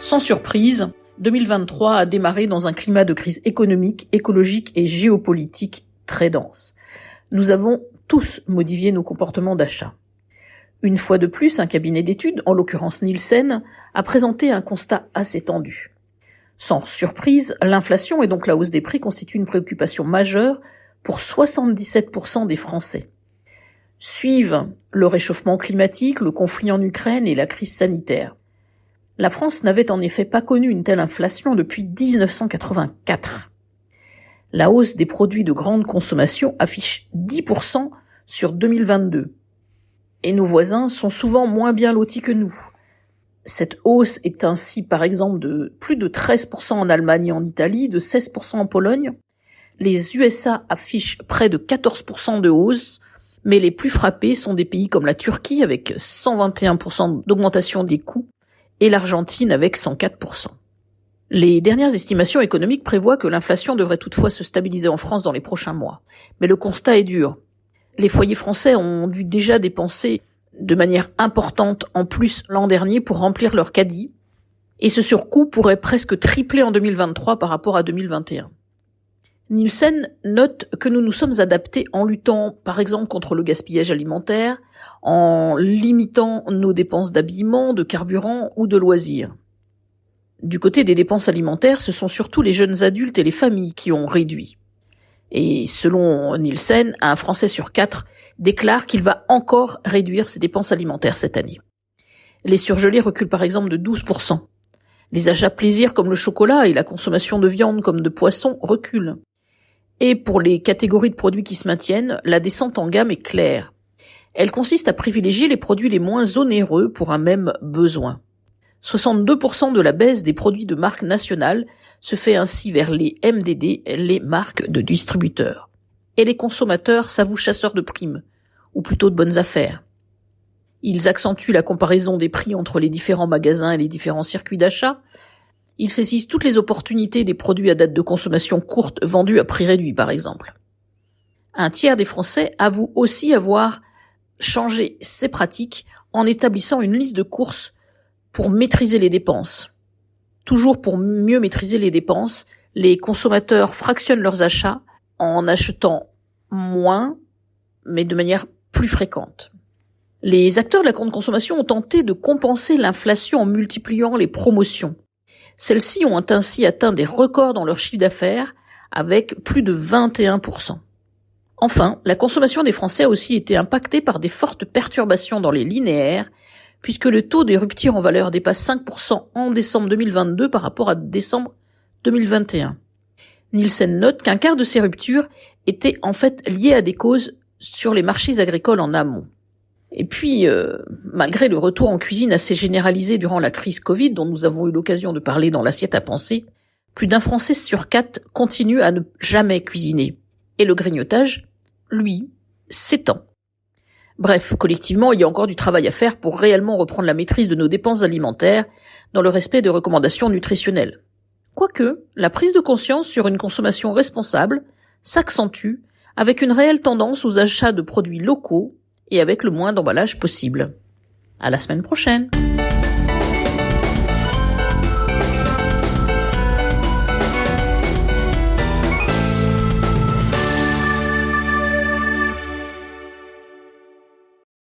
Sans surprise, 2023 a démarré dans un climat de crise économique, écologique et géopolitique très dense. Nous avons tous modifié nos comportements d'achat. Une fois de plus, un cabinet d'études, en l'occurrence Nielsen, a présenté un constat assez tendu. Sans surprise, l'inflation et donc la hausse des prix constituent une préoccupation majeure pour 77% des Français. Suivent le réchauffement climatique, le conflit en Ukraine et la crise sanitaire. La France n'avait en effet pas connu une telle inflation depuis 1984. La hausse des produits de grande consommation affiche 10% sur 2022. Et nos voisins sont souvent moins bien lotis que nous. Cette hausse est ainsi par exemple de plus de 13% en Allemagne et en Italie, de 16% en Pologne. Les USA affichent près de 14% de hausse, mais les plus frappés sont des pays comme la Turquie avec 121% d'augmentation des coûts et l'Argentine avec 104%. Les dernières estimations économiques prévoient que l'inflation devrait toutefois se stabiliser en France dans les prochains mois. Mais le constat est dur. Les foyers français ont dû déjà dépenser de manière importante en plus l'an dernier pour remplir leur caddie, et ce surcoût pourrait presque tripler en 2023 par rapport à 2021. Nielsen note que nous nous sommes adaptés en luttant par exemple contre le gaspillage alimentaire, en limitant nos dépenses d'habillement, de carburant ou de loisirs. Du côté des dépenses alimentaires, ce sont surtout les jeunes adultes et les familles qui ont réduit. Et selon Nielsen, un Français sur 4 déclare qu'il va encore réduire ses dépenses alimentaires cette année. Les surgelés reculent par exemple de 12%. Les achats plaisir comme le chocolat et la consommation de viande comme de poisson reculent. Et pour les catégories de produits qui se maintiennent, la descente en gamme est claire. Elle consiste à privilégier les produits les moins onéreux pour un même besoin. 62% de la baisse des produits de marque nationale se fait ainsi vers les MDD, les marques de distributeurs. Et les consommateurs s'avouent chasseurs de primes, ou plutôt de bonnes affaires. Ils accentuent la comparaison des prix entre les différents magasins et les différents circuits d'achat. Ils saisissent toutes les opportunités des produits à date de consommation courte vendus à prix réduit, par exemple. Un tiers des Français avouent aussi avoir changé ses pratiques en établissant une liste de courses pour maîtriser les dépenses. Toujours pour mieux maîtriser les dépenses, les consommateurs fractionnent leurs achats en achetant moins, mais de manière plus fréquente. Les acteurs de la grande consommation ont tenté de compenser l'inflation en multipliant les promotions. Celles-ci ont ainsi atteint des records dans leur chiffre d'affaires avec plus de 21%. Enfin, la consommation des Français a aussi été impactée par des fortes perturbations dans les linéaires, puisque le taux des ruptures en valeur dépasse 5% en décembre 2022 par rapport à décembre 2021. Nielsen note qu'un quart de ces ruptures étaient en fait liées à des causes sur les marchés agricoles en amont. Et puis, malgré le retour en cuisine assez généralisé durant la crise Covid, dont nous avons eu l'occasion de parler dans l'assiette à penser, plus d'un Français sur 4 continue à ne jamais cuisiner. Et le grignotage, lui, s'étend. Bref, collectivement, il y a encore du travail à faire pour réellement reprendre la maîtrise de nos dépenses alimentaires dans le respect des recommandations nutritionnelles. Quoique, la prise de conscience sur une consommation responsable s'accentue avec une réelle tendance aux achats de produits locaux et avec le moins d'emballage possible. À la semaine prochaine!